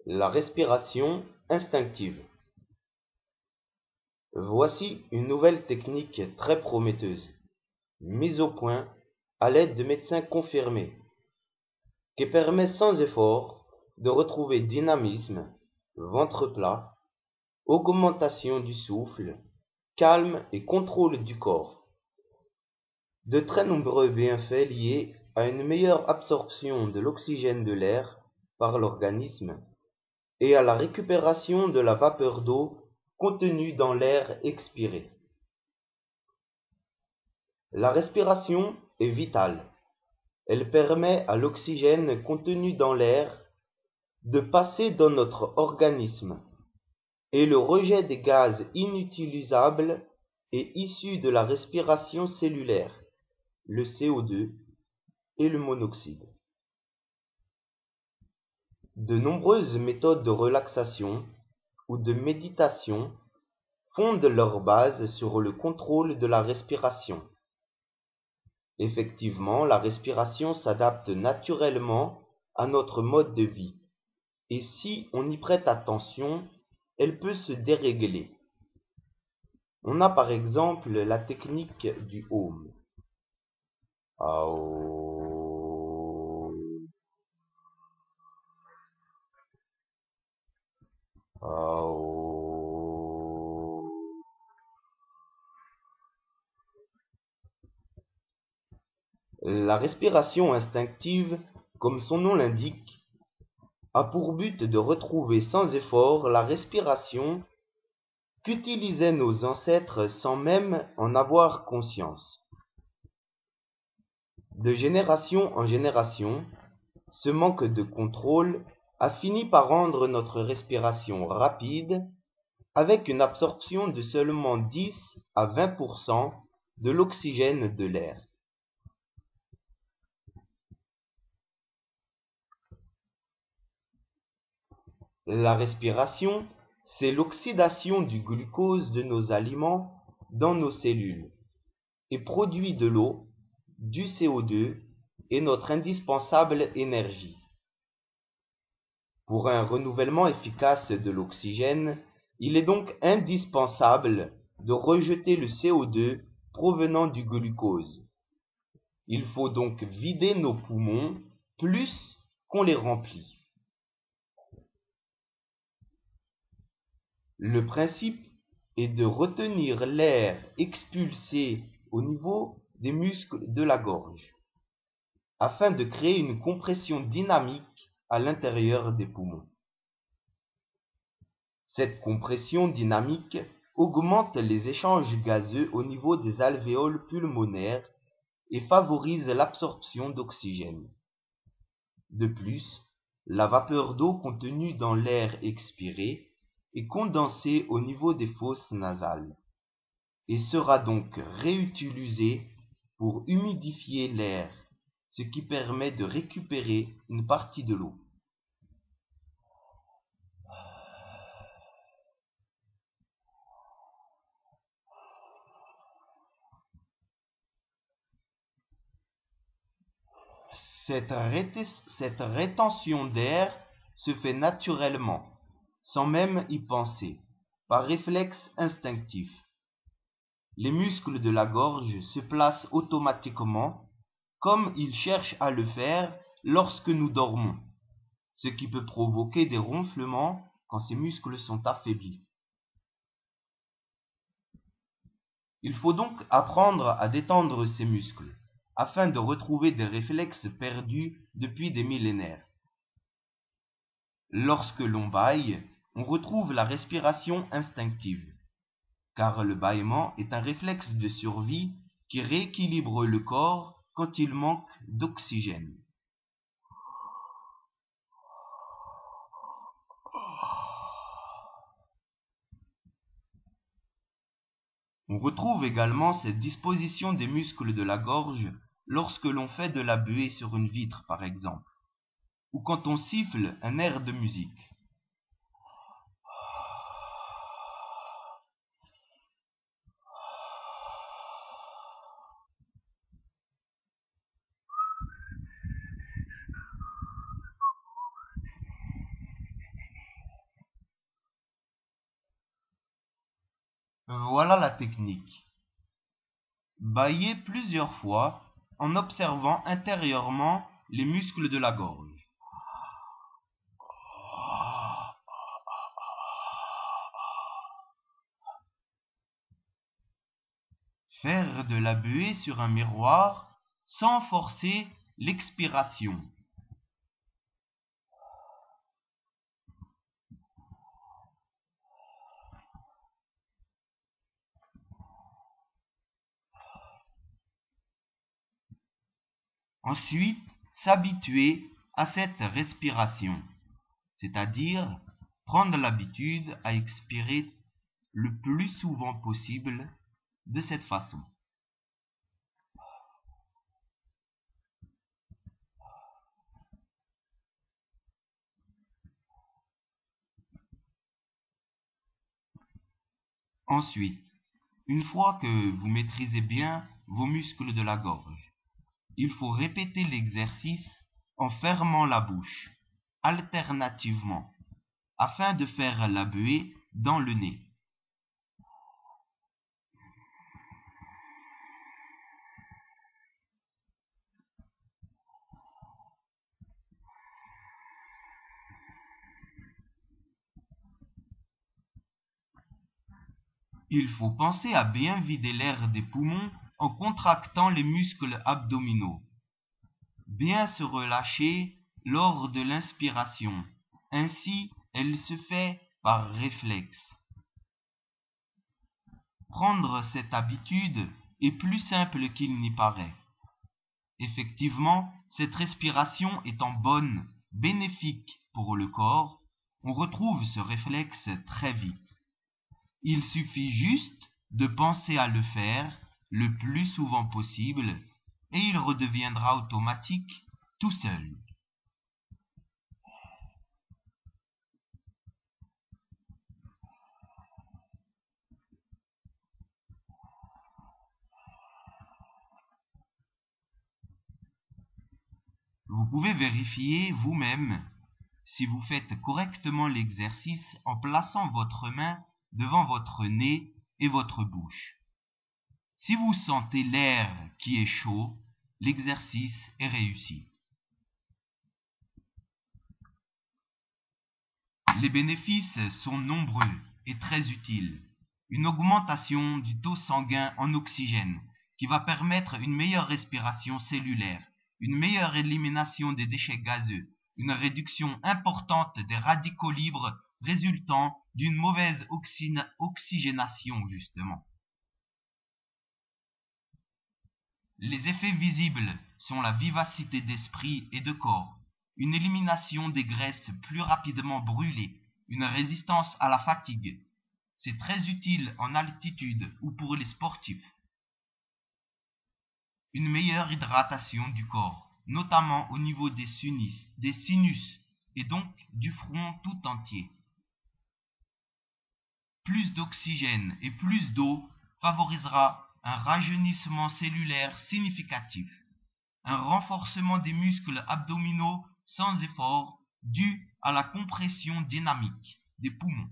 La respiration instinctive. Voici une nouvelle technique très prometteuse, mise au point à l'aide de médecins confirmés, qui permet sans effort de retrouver dynamisme, ventre plat, augmentation du souffle, calme et contrôle du corps. De très nombreux bienfaits liés à une meilleure absorption de l'oxygène de l'air par l'organisme et à la récupération de la vapeur d'eau contenue dans l'air expiré. La respiration est vitale. Elle permet à l'oxygène contenu dans l'air de passer dans notre organisme et le rejet des gaz inutilisables est issu de la respiration cellulaire, le CO2 et le monoxyde. De nombreuses méthodes de relaxation ou de méditation fondent leur base sur le contrôle de la respiration. Effectivement, la respiration s'adapte naturellement à notre mode de vie, et si on y prête attention, elle peut se dérégler. On a par exemple la technique du Om. Aum, Aum. La respiration instinctive, comme son nom l'indique, a pour but de retrouver sans effort la respiration qu'utilisaient nos ancêtres sans même en avoir conscience. De génération en génération, ce manque de contrôle a fini par rendre notre respiration rapide, avec une absorption de seulement 10 à 20% de l'oxygène de l'air. La respiration, c'est l'oxydation du glucose de nos aliments dans nos cellules et produit de l'eau, du CO2 et notre indispensable énergie. Pour un renouvellement efficace de l'oxygène, il est donc indispensable de rejeter le CO2 provenant du glucose. Il faut donc vider nos poumons plus qu'on les remplit. Le principe est de retenir l'air expulsé au niveau des muscles de la gorge, afin de créer une compression dynamique à l'intérieur des poumons. Cette compression dynamique augmente les échanges gazeux au niveau des alvéoles pulmonaires et favorise l'absorption d'oxygène. De plus, la vapeur d'eau contenue dans l'air expiré est condensée au niveau des fosses nasales et sera donc réutilisée pour humidifier l'air, ce qui permet de récupérer une partie de l'eau. Cette rétention d'air se fait naturellement, sans même y penser, par réflexe instinctif. Les muscles de la gorge se placent automatiquement, comme ils cherchent à le faire lorsque nous dormons, ce qui peut provoquer des ronflements quand ces muscles sont affaiblis. Il faut donc apprendre à détendre ces muscles, afin de retrouver des réflexes perdus depuis des millénaires. Lorsque l'on bâille, on retrouve la respiration instinctive, car le bâillement est un réflexe de survie qui rééquilibre le corps quand il manque d'oxygène. On retrouve également cette disposition des muscles de la gorge lorsque l'on fait de la buée sur une vitre, par exemple, ou quand on siffle un air de musique. Voilà la technique. Baillez plusieurs fois en observant intérieurement les muscles de la gorge. Faire de la buée sur un miroir sans forcer l'expiration. Ensuite, s'habituer à cette respiration, c'est-à-dire prendre l'habitude à expirer le plus souvent possible de cette façon. Ensuite, une fois que vous maîtrisez bien vos muscles de la gorge, il faut répéter l'exercice en fermant la bouche, alternativement, afin de faire la buée dans le nez. Il faut penser à bien vider l'air des poumons en contractant les muscles abdominaux. Bien se relâcher lors de l'inspiration. Ainsi, elle se fait par réflexe. Prendre cette habitude est plus simple qu'il n'y paraît. Effectivement, cette respiration étant bonne, bénéfique pour le corps, on retrouve ce réflexe très vite. Il suffit juste de penser à le faire le plus souvent possible et il redeviendra automatique tout seul. Vous pouvez vérifier vous-même si vous faites correctement l'exercice en plaçant votre main devant votre nez et votre bouche. Si vous sentez l'air qui est chaud, l'exercice est réussi. Les bénéfices sont nombreux et très utiles. Une augmentation du taux sanguin en oxygène qui va permettre une meilleure respiration cellulaire, une meilleure élimination des déchets gazeux, une réduction importante des radicaux libres résultant d'une mauvaise oxygénation justement. Les effets visibles sont la vivacité d'esprit et de corps, une élimination des graisses plus rapidement brûlées, une résistance à la fatigue. C'est très utile en altitude ou pour les sportifs. Une meilleure hydratation du corps, notamment au niveau des sinus et donc du front tout entier. Plus d'oxygène et plus d'eau favorisera un rajeunissement cellulaire significatif, un renforcement des muscles abdominaux sans effort dû à la compression dynamique des poumons.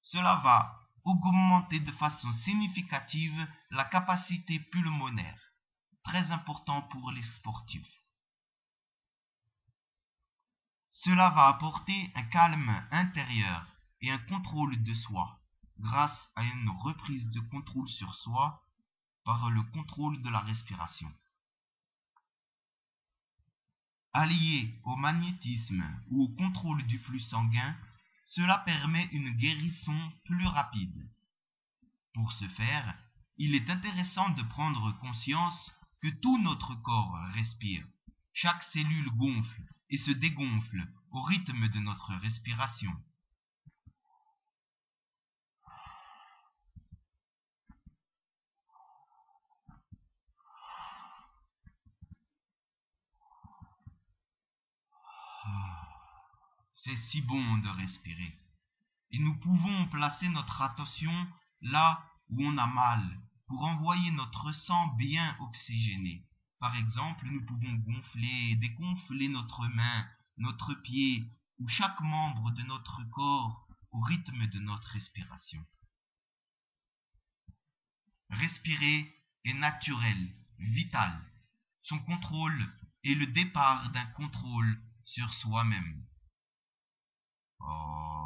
Cela va augmenter de façon significative la capacité pulmonaire, très important pour les sportifs. Cela va apporter un calme intérieur et un contrôle de soi, grâce à une reprise de contrôle sur soi par le contrôle de la respiration. Allié au magnétisme ou au contrôle du flux sanguin, cela permet une guérison plus rapide. Pour ce faire, il est intéressant de prendre conscience que tout notre corps respire. Chaque cellule gonfle et se dégonfle au rythme de notre respiration. C'est si bon de respirer. Et nous pouvons placer notre attention là où on a mal pour envoyer notre sang bien oxygéné. Par exemple, nous pouvons gonfler et dégonfler notre main, notre pied ou chaque membre de notre corps au rythme de notre respiration. Respirer est naturel, vital. Son contrôle est le départ d'un contrôle sur soi-même. Oh.